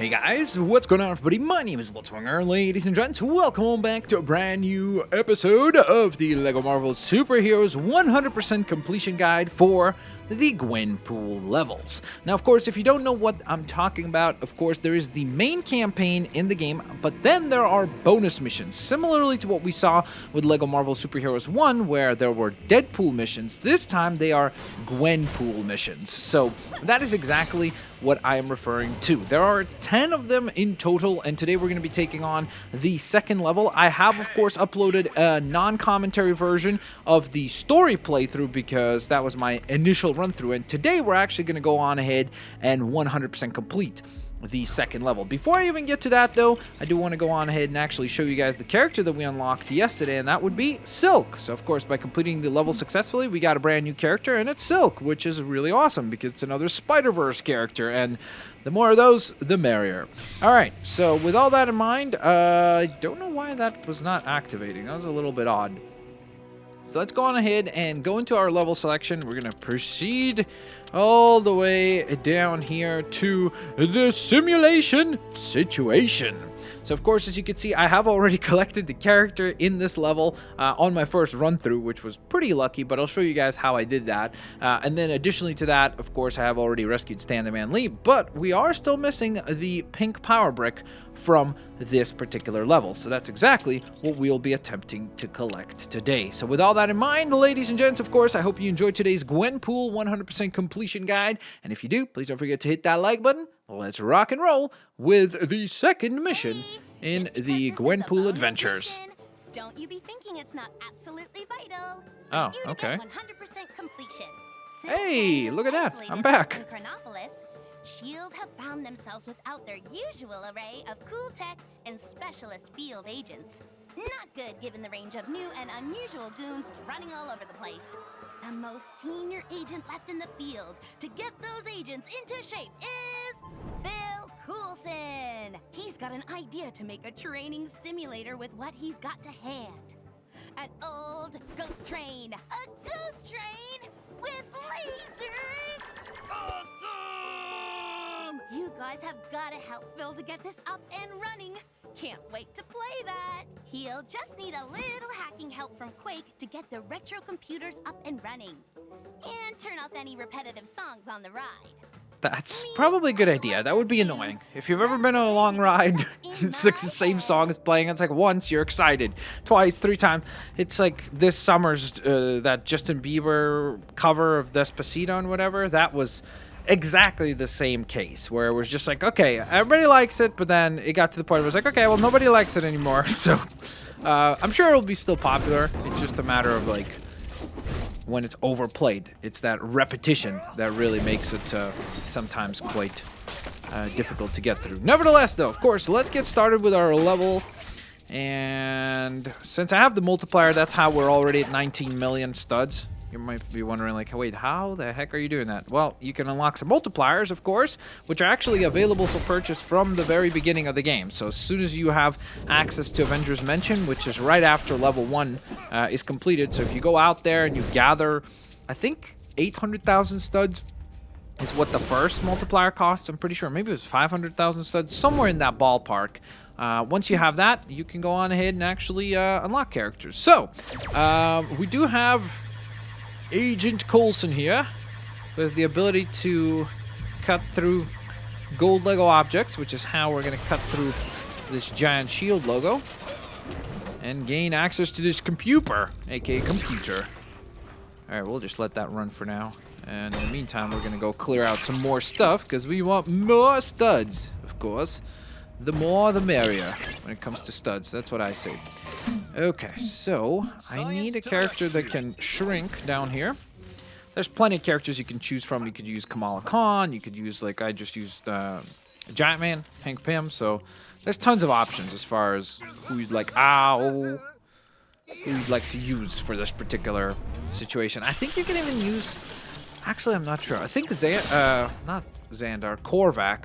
Hey guys, what's going on everybody? My name is Blitzwinger, ladies and gents. Welcome on back to a brand new episode of the LEGO Marvel Superheroes 100% completion guide for the Gwenpool levels. Now, of course, if you don't know what I'm talking about, of course, there is the main campaign in the game, but then there are bonus missions. Similarly to what we saw with LEGO Marvel Superheroes 1, where there were Deadpool missions, this time they are Gwenpool missions. So that is exactly what I am referring to. There are 10 of them in total, and today we're going to be taking on the second level. I have, of course, uploaded a non-commentary version of the story playthrough because that was my initial run-through, and today we're actually going to go on ahead and 100% complete the second level. Before I even get to that, though, I do want to go on ahead and actually show you guys the character that we unlocked yesterday, and that would be Silk. So, of course, by completing the level successfully, we got a brand new character, and it's Silk, which is really awesome because it's another Spider-Verse character, and the more of those, the merrier. All right, so with all that in mind, I don't know why that was not activating. That was a little bit odd. So let's go on ahead and go into our level selection. We're going to proceed all the way down here to the simulation situation. So, of course, as you can see, I have already collected the character in this level on my first run-through, which was pretty lucky, but I'll show you guys how I did that. And then additionally to that, of course, I have already rescued Stan the Man Lee, but we are still missing the pink power brick from this particular level. So that's exactly what we'll be attempting to collect today. So with all that in mind, ladies and gents, of course, I hope you enjoyed today's Gwenpool 100% completion guide. And if you do, please don't forget to hit that like button. Let's rock and roll with the second mission in the Gwenpool adventures. Don't you be thinking it's not absolutely vital. Oh, okay. 100% completion. Hey, look at that. I'm back. In Chronopolis, S.H.I.E.L.D. have found themselves without their usual array of cool tech and specialist field agents. Not good given the range of new and unusual goons running all over the place. The most senior agent left in the field to get those agents into shape is Phil Coulson. He's got an idea to make a training simulator with what he's got to hand. An old ghost train. A ghost train with lasers. Awesome! You guys have got to help Phil to get this up and running. Can't wait to play that. He'll just need a little hacking help from Quake to get the retro computers up and running. And turn off any repetitive songs on the ride. That's probably a good idea. That would be annoying. If you've ever been on a long ride, it's like the same song is playing. It's like once you're excited, twice, three times. It's like this summer's that Justin Bieber cover of Despacito and whatever. That was exactly the same case where it was just like, okay, everybody likes it, but then it got to the point where it was like, okay, well, nobody likes it anymore. So I'm sure it'll be still popular. It's just a matter of like when it's overplayed. It's that repetition that really makes it sometimes quite difficult to get through. Nevertheless, though, of course, let's get started with our level. And since I have the multiplier, that's how we're already at 19 million studs. You might be wondering, like, wait, how the heck are you doing that? Well, you can unlock some multipliers, of course, which are actually available for purchase from the very beginning of the game. So as soon as you have access to Avengers Mention, which is right after level 1 is completed. So if you go out there and you gather, I think 800,000 studs is what the first multiplier costs. I'm pretty sure maybe it was 500,000 studs, somewhere in that ballpark. Once you have that, you can go on ahead and actually unlock characters. So we do have Agent Coulson here. There's the ability to cut through gold Lego objects, which is how we're going to cut through this giant shield logo and gain access to this computer, aka computer. Alright, we'll just let that run for now. And in the meantime, we're going to go clear out some more stuff because we want more studs, of course. The more, the merrier when it comes to studs. That's what I say. Okay, so I need a character that can shrink down here. There's plenty of characters you can choose from. You could use Kamala Khan. You could use, like, I just used Giant Man, Hank Pym. So there's tons of options as far as who you'd like. Who you'd like to use for this particular situation. I think you can even use. Actually, I'm not sure. I think not Xandar, Korvac.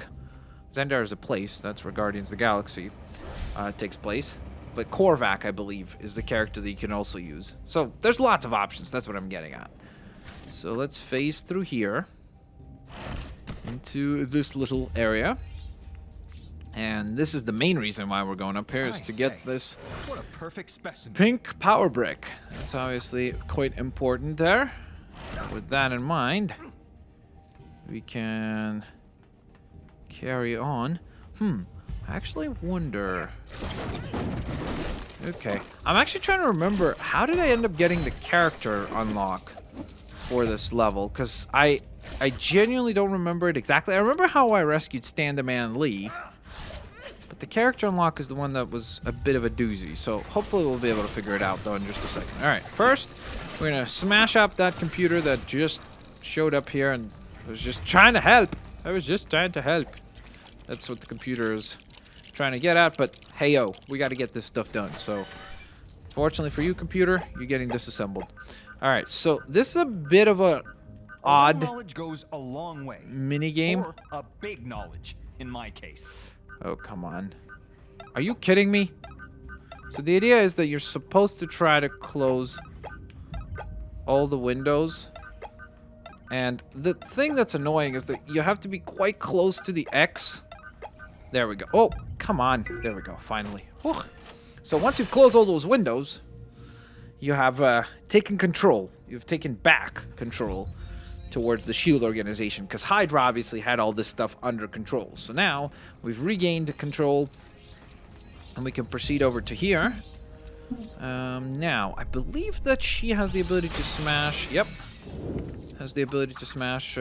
Xandar is a place. That's where Guardians of the Galaxy takes place. But Korvac, I believe, is the character that you can also use. So there's lots of options. That's what I'm getting at. So let's phase through here into this little area. And this is the main reason why we're going up here, is to get this What a perfect specimen. pink power brick. That's obviously quite important there. With that in mind, we can carry on. I actually wonder. Okay, I'm actually trying to remember, how did I end up getting the character unlock for this level? Because I genuinely don't remember it exactly. I remember how I rescued Stand-A-Man Lee, but the character unlock is the one that was a bit of a doozy. So hopefully we'll be able to figure it out, though, in just a second. All right, first, we're going to smash up that computer that just showed up here and was just trying to help. I was just trying to help. That's what the computer is trying to get at, but hey-yo, we got to get this stuff done. So fortunately for you, computer, you're getting disassembled. All right, so this is a bit of a odd knowledge goes a long way. mini game. Or a big knowledge, in my case. Oh, come on. Are you kidding me? So the idea is that you're supposed to try to close all the windows. And the thing that's annoying is that you have to be quite close to the X. There we go. Oh, come on. There we go. Finally. Whew. So once you've closed all those windows, you have taken control. You've taken back control towards the SHIELD organization, because Hydra obviously had all this stuff under control. So now we've regained control, and we can proceed over to here. Now, I believe that she has the ability to smash... Yep. Has the ability to smash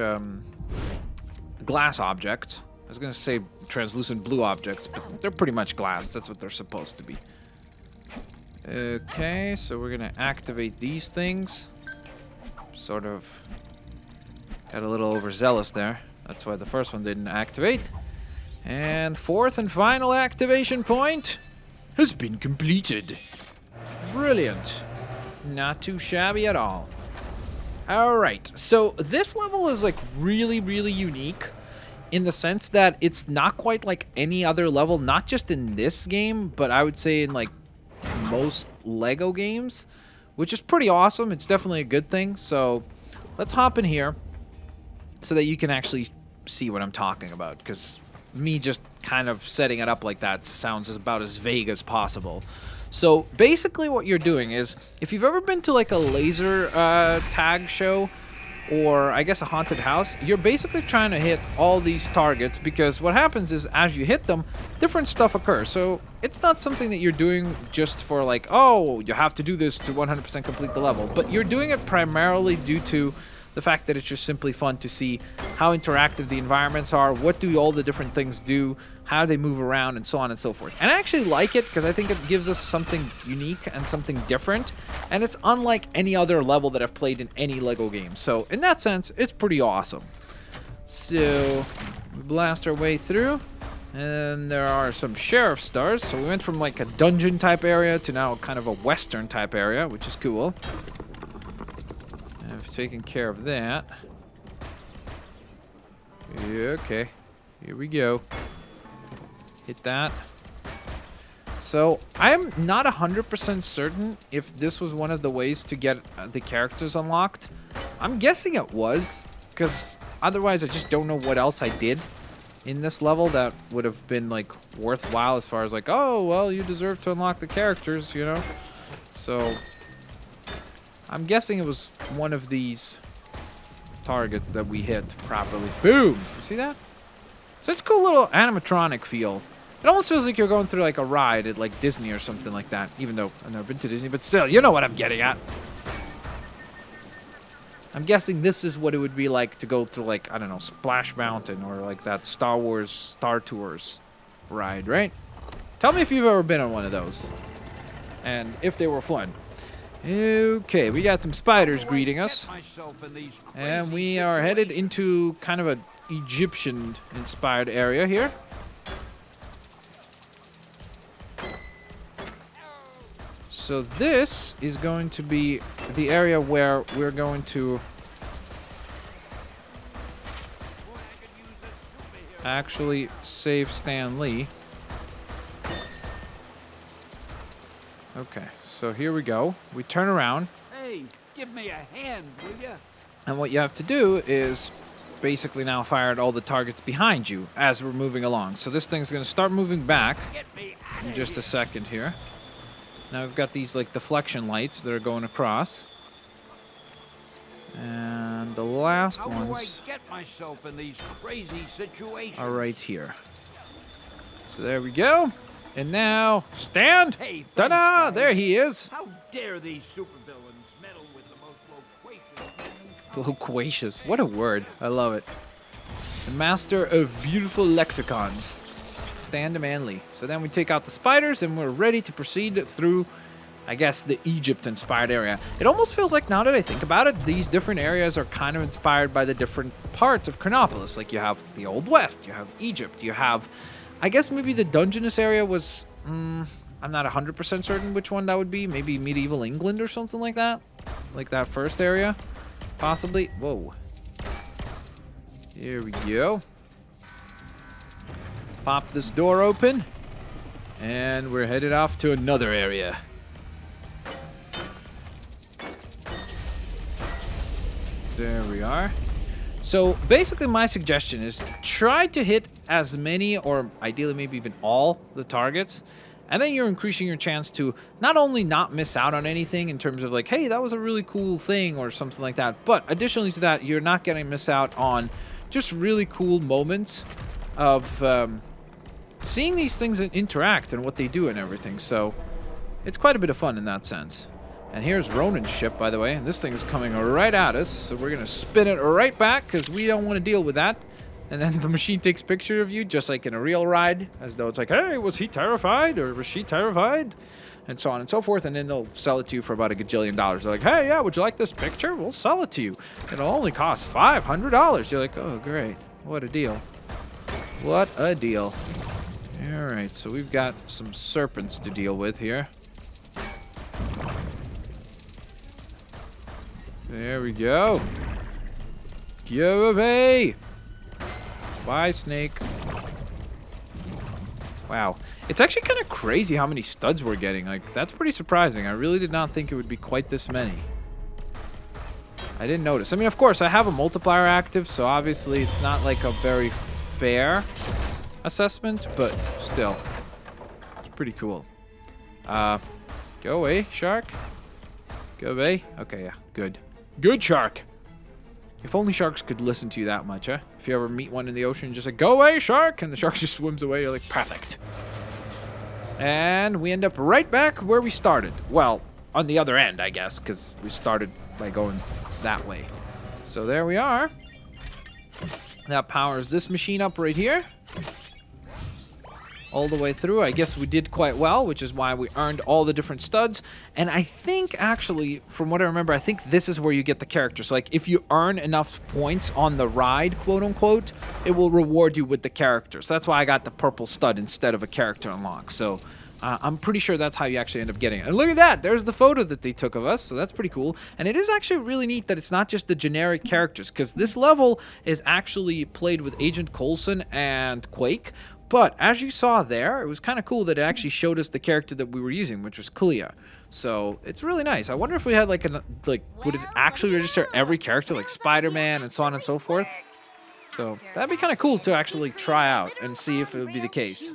glass objects. I was going to say translucent blue objects, but they're pretty much glass. That's what they're supposed to be. Okay, so we're going to activate these things. Sort of got a little overzealous there. That's why the first one didn't activate. And fourth and final activation point has been completed. Brilliant. Not too shabby at all. Alright, so this level is like really, really unique in the sense that it's not quite like any other level, not just in this game, but I would say in like most Lego games, which is pretty awesome. It's definitely a good thing. So let's hop in here so that you can actually see what I'm talking about, because me just kind of setting it up like that sounds about as vague as possible. So basically what you're doing is, if you've ever been to like a laser tag show, or I guess a haunted house, you're basically trying to hit all these targets, because what happens is as you hit them, different stuff occurs. So it's not something that you're doing just for like, oh, you have to do this to 100% complete the level, but you're doing it primarily due to the fact that it's just simply fun to see how interactive the environments are, what do all the different things do, how they move around, and so on and so forth. And I actually like it because I think it gives us something unique and something different, and it's unlike any other level that I've played in any Lego game. So in that sense, it's pretty awesome. So we blast our way through, and there are some sheriff stars. So we went from like a dungeon type area to now kind of a western type area, which is cool. I've taken care of that. Yeah, okay, here we go. Hit that. So I'm not 100% certain if this was one of the ways to get the characters unlocked. I'm guessing it was, because otherwise I just don't know what else I did in this level that would have been like worthwhile as far as like, oh, well, you deserve to unlock the characters, you know? So I'm guessing it was one of these targets that we hit properly. Boom! You see that? So it's a cool little animatronic feel. It almost feels like you're going through like a ride at like Disney or something like that. Even though I've never been to Disney, but still, you know what I'm getting at. I'm guessing this is what it would be like to go through like, I don't know, Splash Mountain or like that Star Wars Star Tours ride, right? Tell me if you've ever been on one of those. And if they were fun. Okay, we got some spiders greeting us. And we are headed into kind of an Egyptian-inspired area here. So this is going to be the area where we're going to actually save Stan Lee. Okay, so here we go. We turn around. Hey, give me a hand, will ya? And what you have to do is basically now fire at all the targets behind you as we're moving along. So this thing's going to start moving back in just a second here. Now we've got these like deflection lights that are going across. And the last ones How do I get myself in these crazy situations? are right here. So there we go. And now, stand! Hey, thanks, Ta-da! guys. There he is. How dare these supervillains meddle with the most loquacious mankind? Loquacious. What a word. I love it. The master of beautiful lexicons. Stand manly. So then we take out the spiders and we're ready to proceed through, I guess, the Egypt-inspired area. It almost feels like, now that I think about it, these different areas are kind of inspired by the different parts of Chronopolis. Like, you have the Old West, you have Egypt, you have... I guess maybe the Dungeness area was... I'm not 100% certain which one that would be. Maybe medieval England or something like that. Like that first area. Possibly. Whoa. Here we go. Pop this door open. And we're headed off to another area. There we are. So basically my suggestion is try to hit as many, or ideally maybe even all, the targets. And then you're increasing your chance to not only not miss out on anything in terms of like, hey, that was a really cool thing or something like that. But additionally to that, you're not going to miss out on just really cool moments of seeing these things interact and what they do and everything. So it's quite a bit of fun in that sense. And here's Ronan Ship, by the way. And this thing is coming right at us. So we're going to spin it right back because we don't want to deal with that. And then the machine takes a picture of you just like in a real ride. As though it's like, hey, was he terrified? Or was she terrified? And so on and so forth. And then they'll sell it to you for about $1 gajillion. They're like, hey, yeah, would you like this picture? We'll sell it to you. It'll only cost $500. You're like, oh, great. What a deal. What a deal. All right, so we've got some serpents to deal with here. There we go. Give away. Bye, snake. Wow. It's actually kind of crazy how many studs we're getting. Like, that's pretty surprising. I really did not think it would be quite this many. I didn't notice. I mean, of course, I have a multiplier active, so obviously it's not like a very fair assessment, but still. It's pretty cool. Go away, shark. Go away. Okay, yeah, good. Good shark. If only sharks could listen to you that much, huh? If you ever meet one in the ocean, just like, go away, shark, and the shark just swims away. You're like, perfect. And we end up right back where we started. Well, on the other end, I guess, because we started by going that way. So there we are. That powers this machine up right here. All the way through. I guess we did quite well, which is why we earned all the different studs. And I think, actually, from what I remember, I think this is where you get the characters. So, like, if you earn enough points on the ride, quote-unquote, it will reward you with the characters. So that's why I got the purple stud instead of a character unlock. So I'm pretty sure that's how you actually end up getting it. And look at that! There's the photo that they took of us, so that's pretty cool. And it is actually really neat that it's not just the generic characters, because this level is actually played with Agent Coulson and Quake. But as you saw there, it was kind of cool that it actually showed us the character that we were using, which was Clea. So it's really nice. I wonder if we had like would it actually register every character, like Spider-Man and so on and so forth? So that'd be kind of cool to actually try out and see if it would be the case.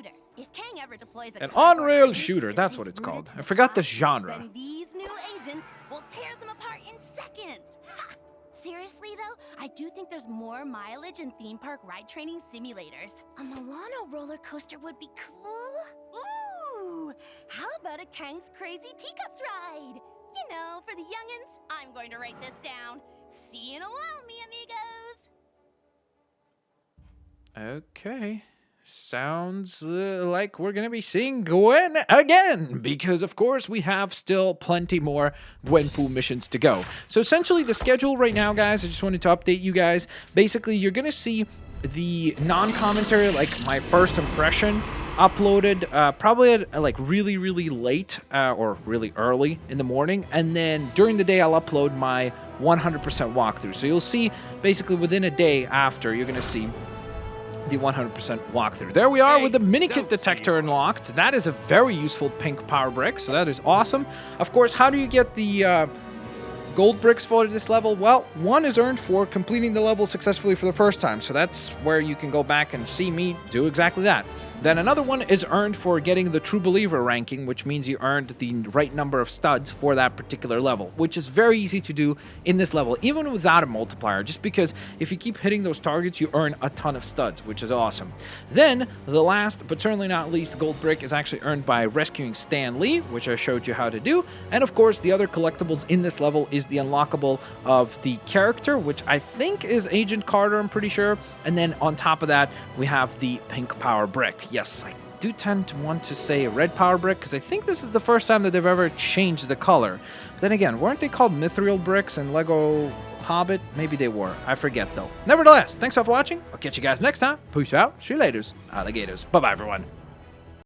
An on-rail shooter, that's what it's called. I forgot the genre. Then these new agents will tear them apart in seconds. Ha! Seriously though, I do think there's more mileage in theme park ride training simulators. A Milano roller coaster would be cool. Ooh, how about a Kang's Crazy Teacups ride? You know, for the youngins. I'm going to write this down. See you in a while, mi amigos. Okay. Sounds like we're going to be seeing Gwen again, because of course we have still plenty more Gwenpool missions to go. So essentially the schedule right now, guys, I just wanted to update you guys. Basically, you're going to see the non-commentary, like my first impression, uploaded probably at like really late or really early in the morning, and then during the day I'll upload my 100% walkthrough. So you'll see basically within a day after, you're going to see the 100% walkthrough. There we are with the minikit detector unlocked. That is a very useful pink power brick, so that is awesome. Of course, how do you get the gold bricks for this level? Well, one is earned for completing the level successfully for the first time, so that's where you can go back and see me do exactly that. Then another one is earned for getting the True Believer ranking, which means you earned the right number of studs for that particular level, which is very easy to do in this level, even without a multiplier, just because if you keep hitting those targets, you earn a ton of studs, which is awesome. Then, the last, but certainly not least, gold brick is actually earned by rescuing Stan Lee, which I showed you how to do, and of course, the other collectibles in this level is the unlockable of the character, which I think is Agent Carter, I'm pretty sure, and then on top of that, we have the pink power brick. Yes, I do tend to want to say a red power brick because I think this is the first time that they've ever changed the color. But then again, weren't they called Mithril bricks in Lego Hobbit? Maybe they were. I forget though. Nevertheless, thanks all for watching. I'll catch you guys next time. Peace out. See you laters, alligators. Bye-bye, everyone.